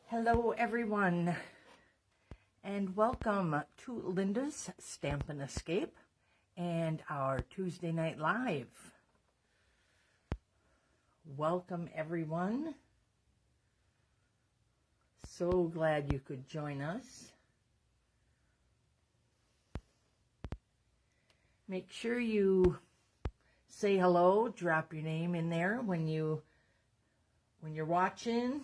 Hello everyone, and welcome to Linda's Stampin' Escape and our Tuesday Night Live. Welcome everyone. So glad you could join us. Make sure you say hello, drop your name in there when you're watching,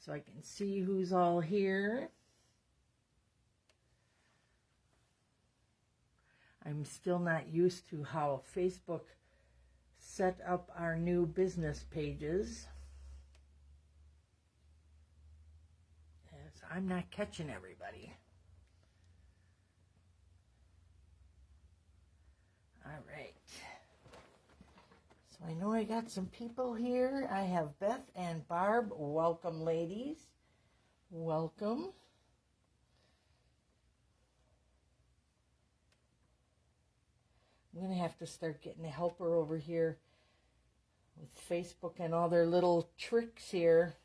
so I can see who's all here. I'm still not used to how Facebook set up our new business pages, as I'm not catching everybody. All right. So I know I got some people here. I have Beth and Barb. Welcome, ladies. Welcome. I'm going to have to start getting a helper over here with Facebook and all their little tricks here.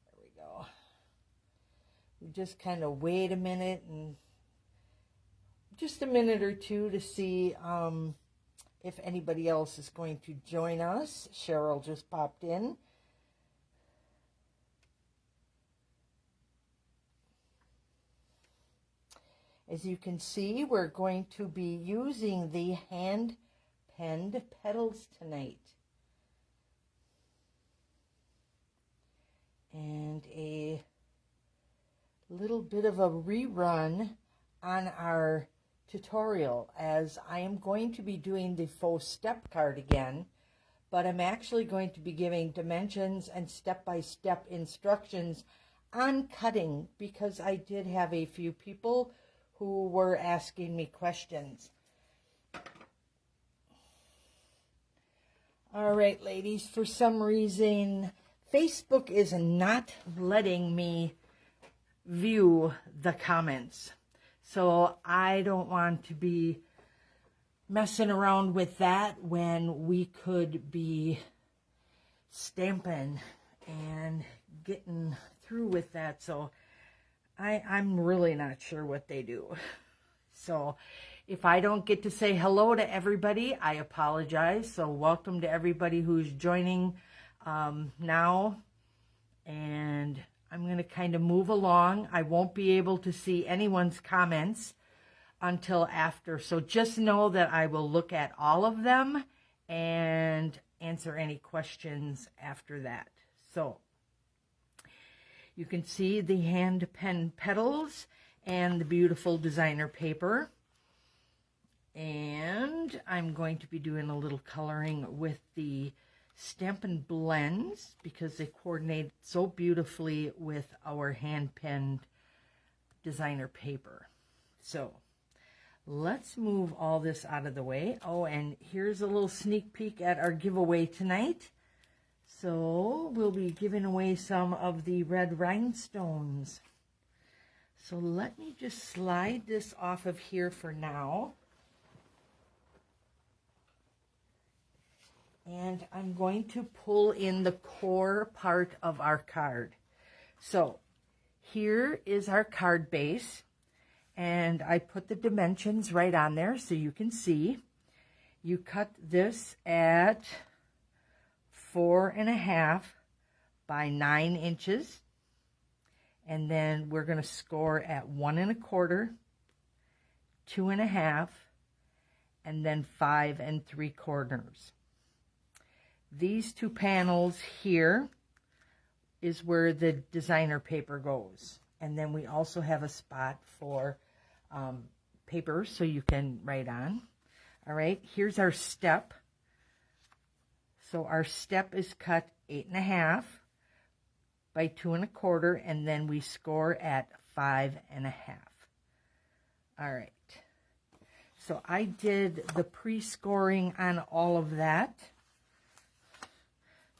There we go. We just kind of wait a minute, and just a minute or two, to see if anybody else is going to join us. Cheryl just popped in. As you can see, we're going to be using the hand-penned petals tonight. And a little bit of a rerun on our tutorial, as I am going to be doing the faux step card again, but I'm actually going to be giving dimensions and step-by-step instructions on cutting, because I did have a few people who were asking me questions. All right, ladies, for some reason Facebook is not letting me view the comments, so I don't want to be messing around with that when we could be stamping and getting through with that. So I'm really not sure what they do. So if I don't get to say hello to everybody, I apologize. So welcome to everybody who's joining now, and I'm going to kind of move along. I won't be able to see anyone's comments until after. So just know that I will look at all of them and answer any questions after that. So you can see the hand pen petals and the beautiful designer paper. And I'm going to be doing a little coloring with the Stampin' blends, because they coordinate so beautifully with our hand-penned designer paper. So let's move all this out of the way. Oh, and here's a little sneak peek at our giveaway tonight. So we'll be giving away some of the red rhinestones. So let me just slide this off of here for now. And I'm going to pull in the core part of our card. So here is our card base, and I put the dimensions right on there so you can see. You cut this at 4.5 by 9 inches, and then we're going to score at 1 1/4, 2.5, and then 5 3/4. These two panels here is where the designer paper goes. And then we also have a spot for paper so you can write on. All right, here's our step. So our step is cut 8.5 by 2 1/4, and then we score at 5.5. All right. So I did the pre-scoring on all of that.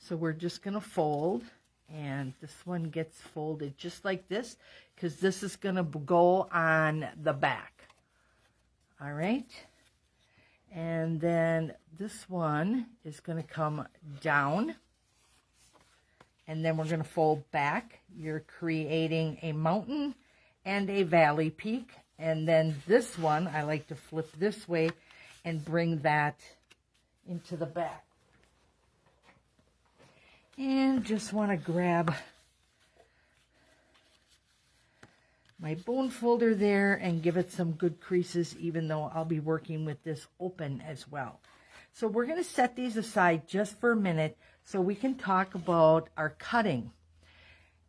So we're just going to fold, and this one gets folded just like this, because this is going to go on the back. All right. And then this one is going to come down. And then we're going to fold back. You're creating a mountain and a valley peak. And then this one, I like to flip this way and bring that into the back. And just want to grab my bone folder there and give it some good creases, even though I'll be working with this open as well. So we're going to set these aside just for a minute so we can talk about our cutting.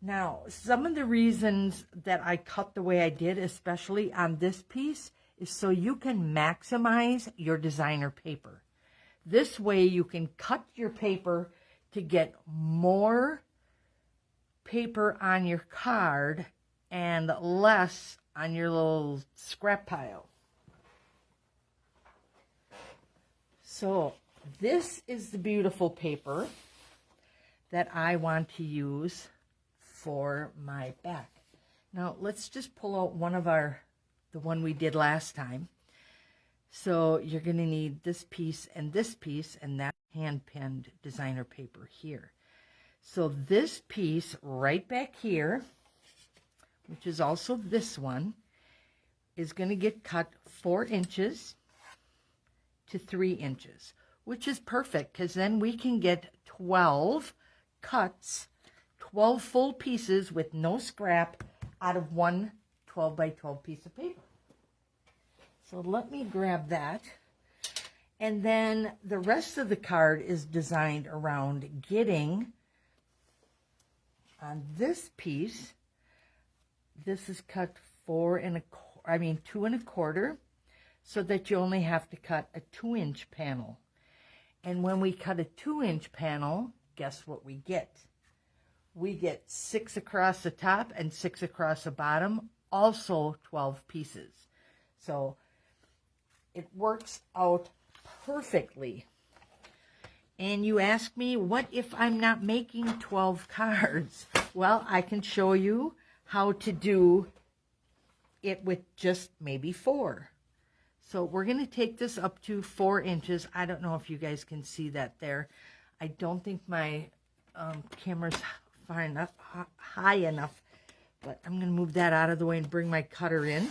Now, some of the reasons that I cut the way I did, especially on this piece, is so you can maximize your designer paper. This way you can cut your paper to get more paper on your card and less on your little scrap pile. So this is the beautiful paper that I want to use for my back. Now let's just pull out the one we did last time. So you're going to need this piece, and that hand-penned designer paper here. So this piece right back here, which is also this one, is going to get cut 4 inches to 3 inches, which is perfect because then we can get 12 cuts, 12 full pieces with no scrap out of one 12 by 12 piece of paper. So let me grab that. And then the rest of the card is designed around getting on this piece. This is cut 2 1/4, so that you only have to cut a 2-inch panel. And when we cut a 2-inch panel, guess what we get? We get 6 across the top and 6 across the bottom, also 12 pieces. So it works out perfectly. And you ask me, what if I'm not making 12 cards? Well, I can show you how to do it with just maybe 4. So we're going to take this up to 4 inches. I don't know if you guys can see that there. I don't think my camera's high enough, but I'm going to move that out of the way and bring my cutter in.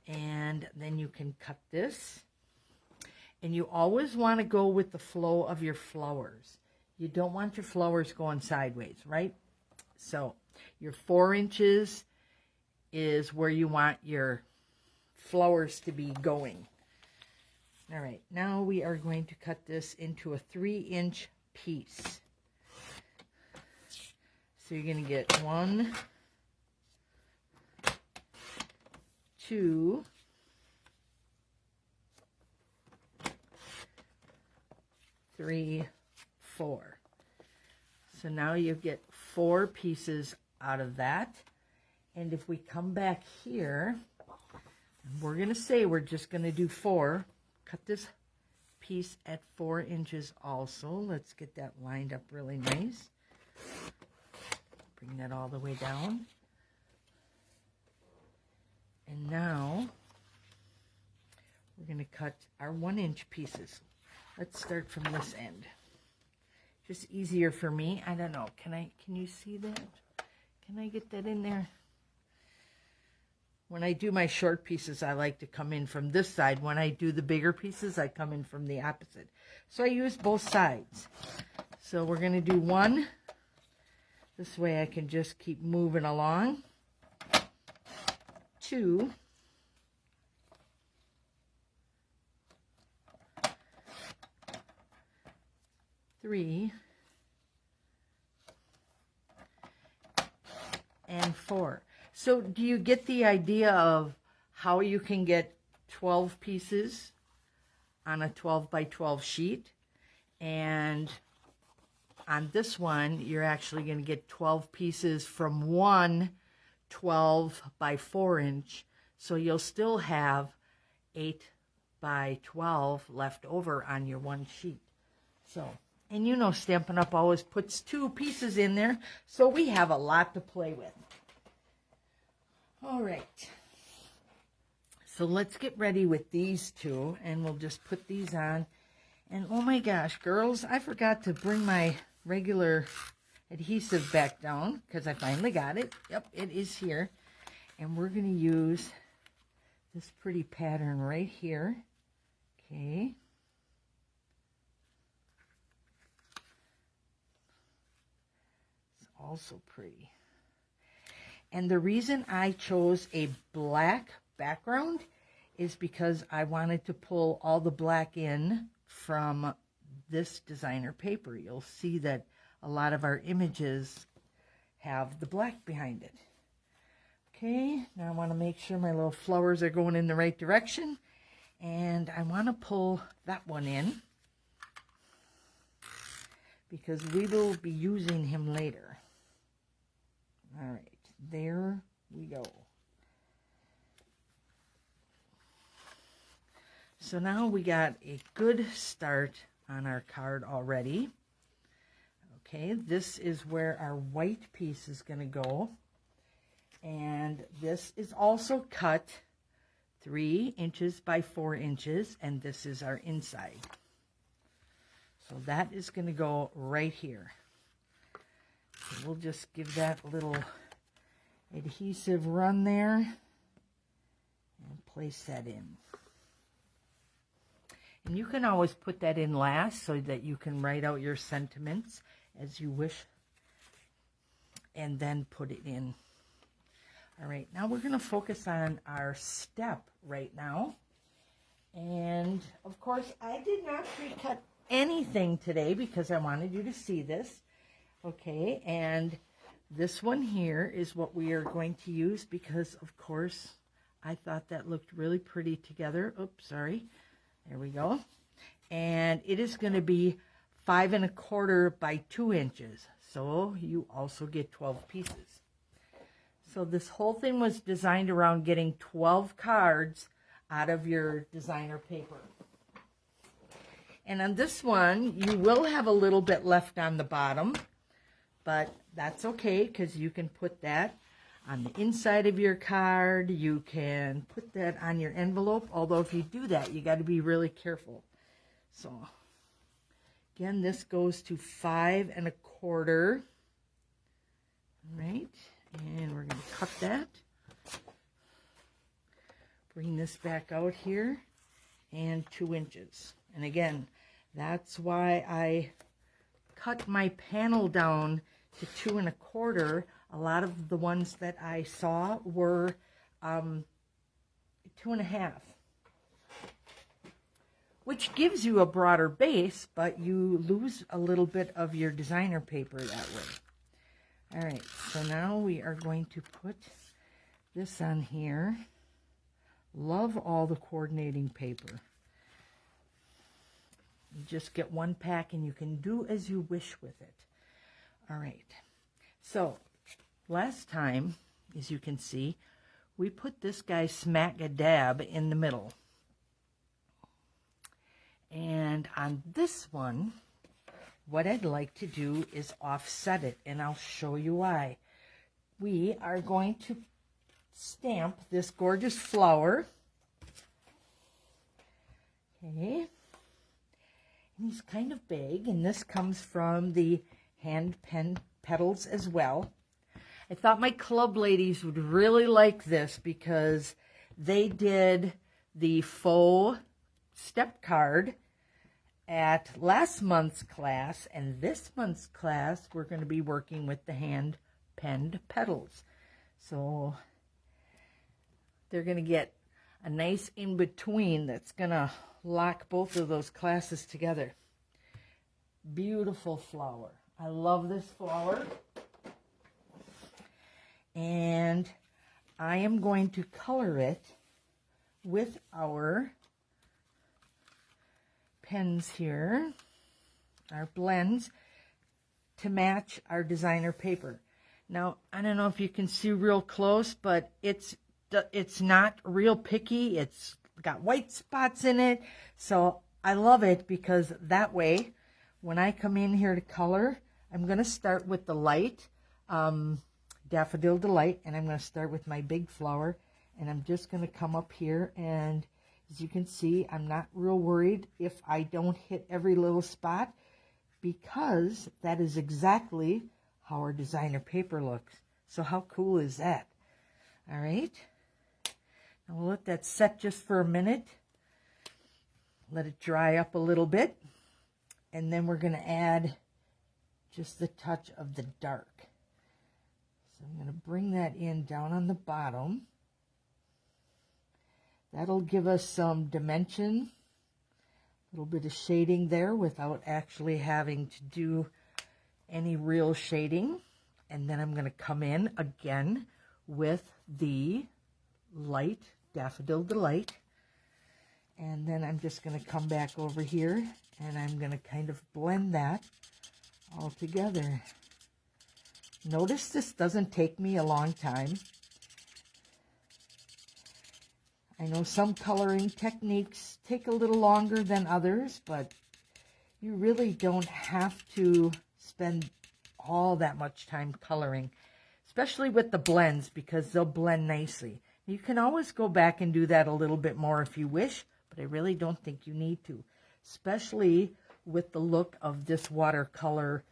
And then you can cut this. And you always want to go with the flow of your flowers. You don't want your flowers going sideways, right? So your 4 inches is where you want your flowers to be going. All right, now we are going to cut this into a 3-inch piece. So you're going to get 1, 2, 3, 4. So now you get 4 pieces out of that. And if we come back here, we're going to say we're just going to do 4. Cut this piece at 4 inches also. Let's get that lined up really nice. Bring that all the way down. And now we're going to cut our 1-inch pieces. Let's start from this end. Just easier for me. I don't know. Can you see that? Can I get that in there? When I do my short pieces, I like to come in from this side. When I do the bigger pieces, I come in from the opposite. So I use both sides. So we're going to do 1. This way I can just keep moving along. 2. 3. And 4. So do you get the idea of how you can get 12 pieces on a 12 by 12 sheet? And on this one, you're actually going to get 12 pieces from one 12 by 4 inch. So you'll still have 8 by 12 left over on your one sheet. So, and you know Stampin' Up! Always puts 2 pieces in there, so we have a lot to play with. All right. So let's get ready with these two, and we'll just put these on. And oh my gosh, girls, I forgot to bring my regular adhesive back down because I finally got it. Yep, it is here. And we're going to use this pretty pattern right here. Okay. It's also pretty. And the reason I chose a black background is because I wanted to pull all the black in from this designer paper. You'll see that a lot of our images have the black behind it. Okay, now I want to make sure my little flowers are going in the right direction, and I want to pull that one in because we will be using him later. All right, there we go. So now we got a good start on our card already. Okay, this is where our white piece is going to go. And this is also cut 3 inches by 4 inches, and this is our inside. So that is going to go right here. So we'll just give that a little adhesive run there and place that in. And you can always put that in last so that you can write out your sentiments as you wish and then put it in. All right, now we're going to focus on our step right now. And of course, I did not pre-cut anything today because I wanted you to see this. Okay, and this one here is what we are going to use because, of course, I thought that looked really pretty together. Oops, sorry. There we go. And it is going to be 5 1/4 by 2 inches. So you also get 12 pieces. So this whole thing was designed around getting 12 cards out of your designer paper. And on this one, you will have a little bit left on the bottom, but that's okay because you can put that on the inside of your card. You can put that on your envelope, although if you do that, you got to be really careful. So again, this goes to 5 1/4. All right. And we're going to cut that. Bring this back out here. And 2 inches. And again, that's why I cut my panel down to 2 1/4. A lot of the ones that I saw were 2 1/2. Which gives you a broader base, but you lose a little bit of your designer paper that way. All right, so now we are going to put this on here. Love all the coordinating paper. You just get one pack and you can do as you wish with it. All right, so last time, as you can see, we put this guy smack a dab in the middle. And on this one, what I'd like to do is offset it, and I'll show you why. We are going to stamp this gorgeous flower. Okay. And he's kind of big, and this comes from the hand pen petals as well. I thought my club ladies would really like this because they did the faux step card at last month's class, and this month's class we're going to be working with the hand penned petals. So they're going to get a nice in-between that's going to lock both of those classes together. Beautiful flower. I love this flower. And I am going to color it with our pens here, our blends, to match our designer paper. Now, I don't know if you can see real close, but it's not real picky. It's got white spots in it. So I love it because that way, when I come in here to color, I'm going to start with the light, Daffodil Delight, and I'm going to start with my big flower, And I'm just going to come up here, and as you can see, I'm not real worried if I don't hit every little spot, because that is exactly how our designer paper looks. So how cool is that? All right. Now we'll let that set just for a minute. Let it dry up a little bit. And then we're going to add just the touch of the dark. So I'm going to bring that in down on the bottom. That'll give us some dimension, a little bit of shading there without actually having to do any real shading. And then I'm going to come in again with the light, Daffodil Delight. And then I'm just going to come back over here, and I'm going to kind of blend that all together. Notice this doesn't take me a long time. I know some coloring techniques take a little longer than others, but you really don't have to spend all that much time coloring, especially with the blends, because they'll blend nicely. You can always go back and do that a little bit more if you wish, but I really don't think you need to, especially with the look of this watercolor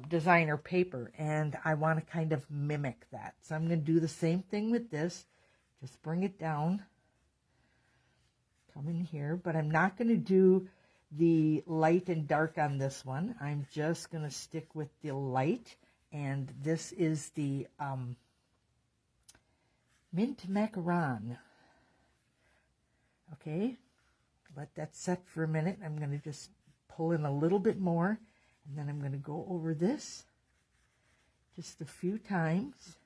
designer paper, and I want to kind of mimic that. So I'm going to do the same thing with this. Just bring it down, come in here, but I'm not going to do the light and dark on this one. I'm just going to stick with the light, and this is the mint macaron. Okay, let that set for a minute. I'm going to just pull in a little bit more, and then I'm going to go over this just a few times.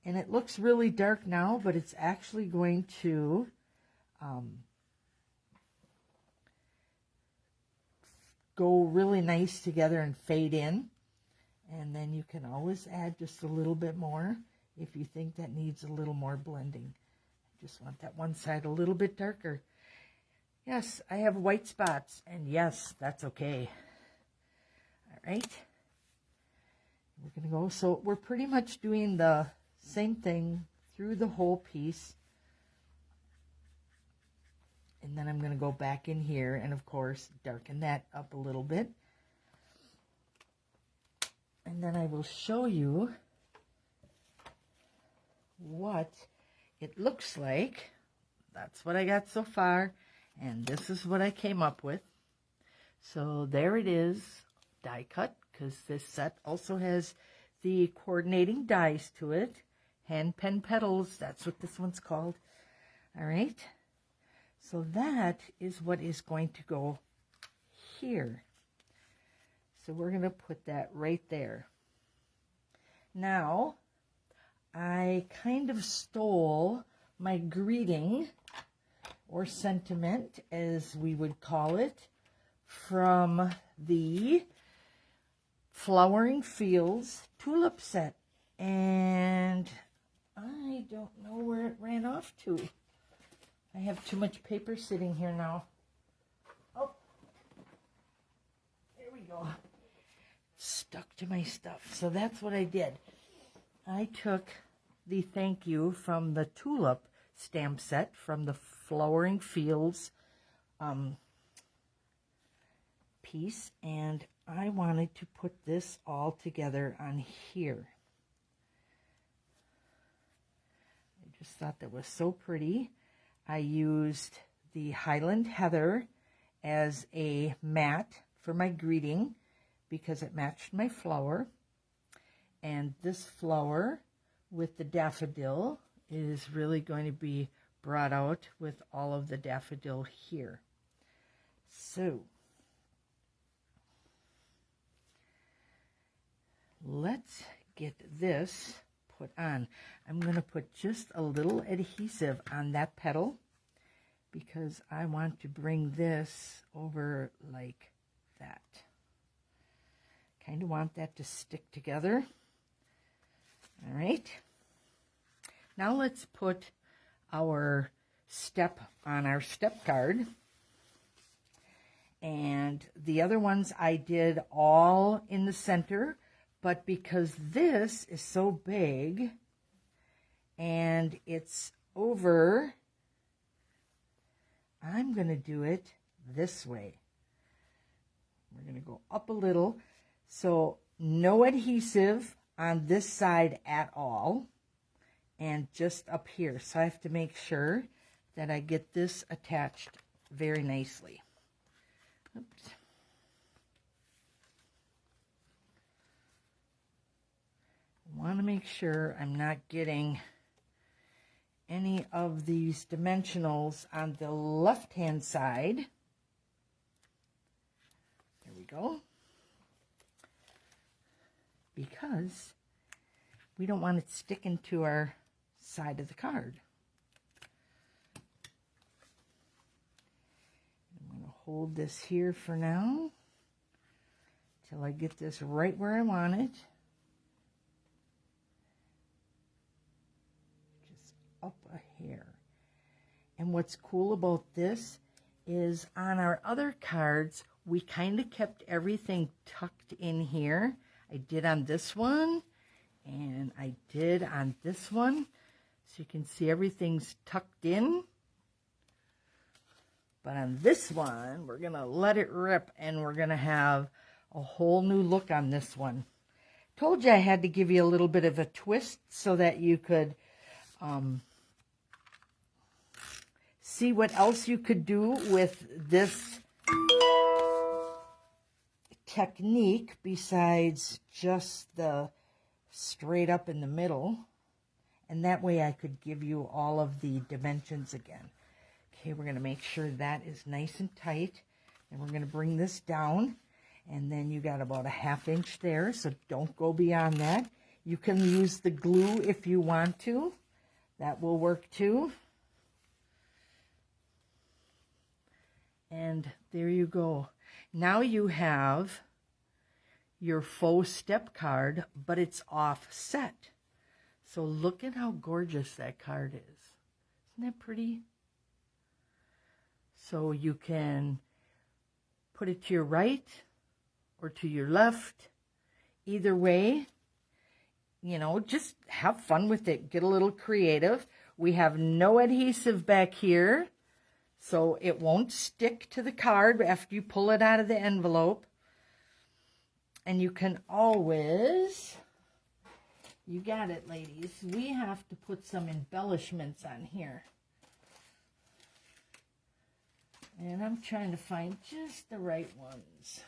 And it looks really dark now, but it's actually going to go really nice together and fade in. And then you can always add just a little bit more if you think that needs a little more blending. I just want that one side a little bit darker. Yes, I have white spots, and yes, that's okay. All right. We're going to go, so we're pretty much doing the same thing through the whole piece. And then I'm going to go back in here and, of course, darken that up a little bit. And then I will show you what it looks like. That's what I got so far, and this is what I came up with. So there it is, die cut, because this set also has the coordinating dies to it. Hand pen petals, that's what this one's called. All right, so that is what is going to go here. So we're going to put that right there. Now, I kind of stole my greeting, or sentiment as we would call it, from the Flowering Fields tulip set. And I don't know where it ran off to. I have too much paper sitting here now. Oh, there we go. Stuck to my stuff. So that's what I did. I took the thank you from the tulip stamp set from the Flowering Fields piece, and I wanted to put this all together on here. I just thought that was so pretty. I used the Highland Heather as a mat for my greeting because it matched my flower. And this flower with the daffodil is really going to be brought out with all of the daffodil here. So let's get this put on. I'm going to put just a little adhesive on that petal because I want to bring this over like that. Kind of want that to stick together. All right. Now let's put our step on our step card. And the other ones I did all in the center, but because this is so big and it's over. I'm going to do it this way. We're going to go up a little. So no adhesive on this side at all, and just up here. So I have to make sure that I get this attached very nicely. Oops. Want to make sure I'm not getting any of these dimensionals on the left-hand side. There we go. Because we don't want it sticking to our side of the card. I'm going to hold this here for now till I get this right where I want it. Just up a hair. And what's cool about this is on our other cards, we kind of kept everything tucked in here. I did on this one, and I did on this one. So you can see everything's tucked in. But on this one, we're going to let it rip, and we're going to have a whole new look on this one. Told you I had to give you a little bit of a twist so that you could see what else you could do with this technique besides just the straight up in the middle, and that way I could give you all of the dimensions again. Okay, we're going to make sure that is nice and tight, and we're going to bring this down, and then you got about a 1/2 inch there, so don't go beyond that. You can use the glue if you want to. That will work too. And there you go. Now you have your faux step card, but it's offset. So look at how gorgeous that card is. Isn't that pretty? So you can put it to your right or to your left. Either way, you know, just have fun with it. Get a little creative. We have no adhesive back here, so it won't stick to the card after you pull it out of the envelope. And you can always, you got it, ladies, we have to put some embellishments on here. And I'm trying to find just the right ones.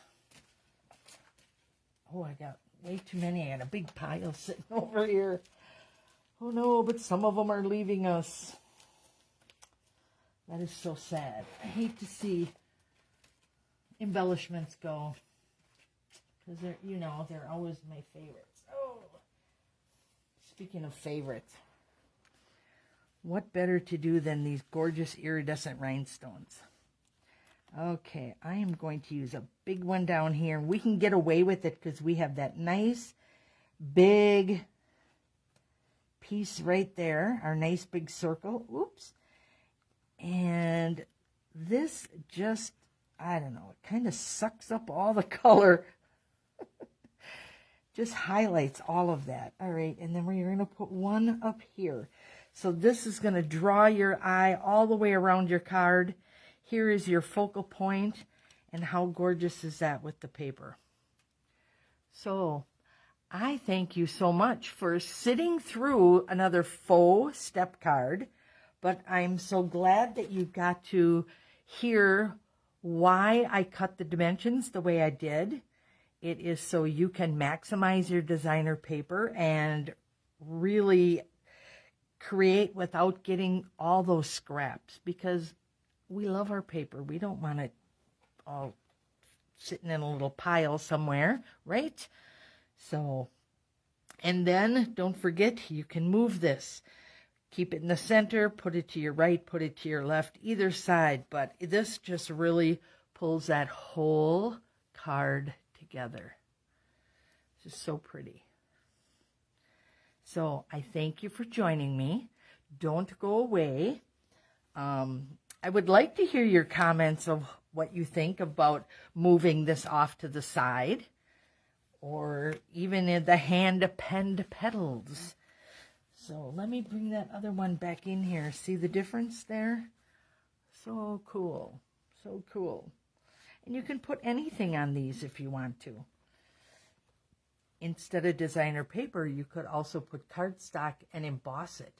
Oh, I got way too many. I got a big pile sitting over here. Oh no, but some of them are leaving us. That is so sad. I hate to see embellishments go. Because they're, you know, they're always my favorites. Oh, speaking of favorites, what better to do than these gorgeous iridescent rhinestones? Okay, I am going to use a big one down here. We can get away with it because we have that nice big piece right there, our nice big circle. Oops. And this just, I don't know, it kind of sucks up all the color. Just highlights all of that. All right, and then we're going to put one up here. So this is going to draw your eye all the way around your card. Here is your focal point, and how gorgeous is that with the paper? So I thank you so much for sitting through another faux step card, but I'm so glad that you got to hear why I cut the dimensions the way I did. It is so you can maximize your designer paper and really create without getting all those scraps, because we love our paper. We don't want it all sitting in a little pile somewhere, right? So, and then don't forget, you can move this. Keep it in the center, put it to your right, put it to your left, either side. But this just really pulls that whole card together. It's just so pretty. So I thank you for joining me. Don't go away. I would like to hear your comments of what you think about moving this off to the side, or even in the hand-penned petals. So let me bring that other one back in here. See the difference there? So cool. So cool. And you can put anything on these if you want to. Instead of designer paper, you could also put cardstock and emboss it.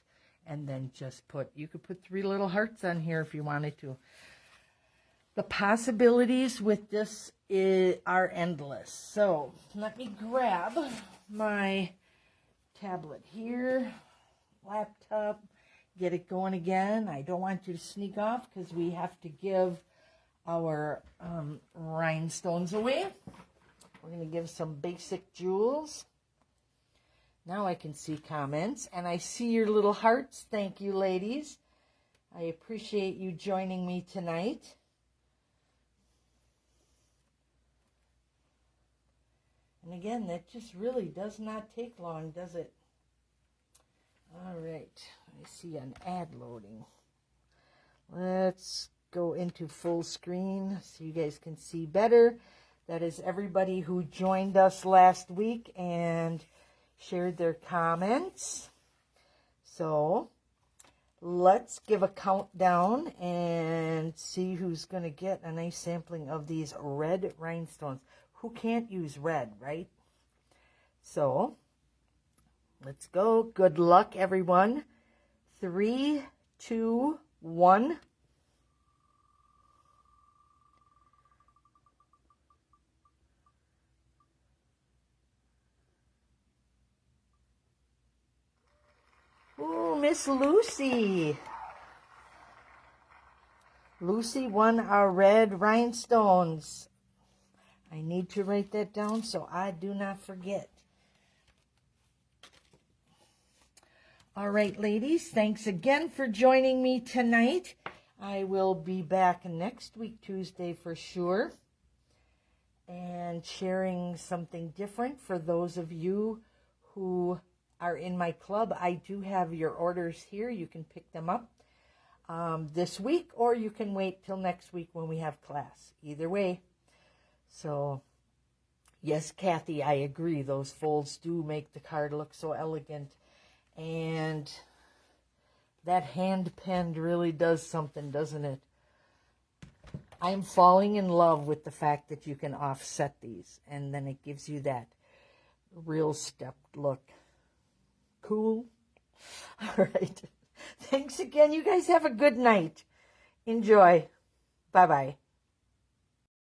And then just you could put 3 little hearts on here if you wanted to. The possibilities with this are endless. So let me grab my tablet here, laptop, get it going again. I don't want you to sneak off because we have to give our rhinestones away. We're going to give some basic jewels. Now I can see comments, and I see your little hearts. Thank you, ladies. I appreciate you joining me tonight. And again, that just really does not take long, does it? All right, I see an ad loading. Let's go into full screen so you guys can see better. That is everybody who joined us last week and shared their comments. So let's give a countdown and see who's going to get a nice sampling of these red rhinestones. Who can't use red, right? So let's go. Good luck, everyone. 3, 2, 1. Ooh, Miss Lucy. Lucy won our red rhinestones. I need to write that down so I do not forget. All right, ladies, thanks again for joining me tonight. I will be back next week, Tuesday, for sure, and sharing something different for those of you who are in my club. I do have your orders here. You can pick them up this week, or you can wait till next week when we have class. Either way. So, yes, Kathy, I agree. Those folds do make the card look so elegant. And that hand penned really does something, doesn't it? I'm falling in love with the fact that you can offset these. And then it gives you that real stepped look. Cool. All right. Thanks again. You guys have a good night. Enjoy. Bye-bye.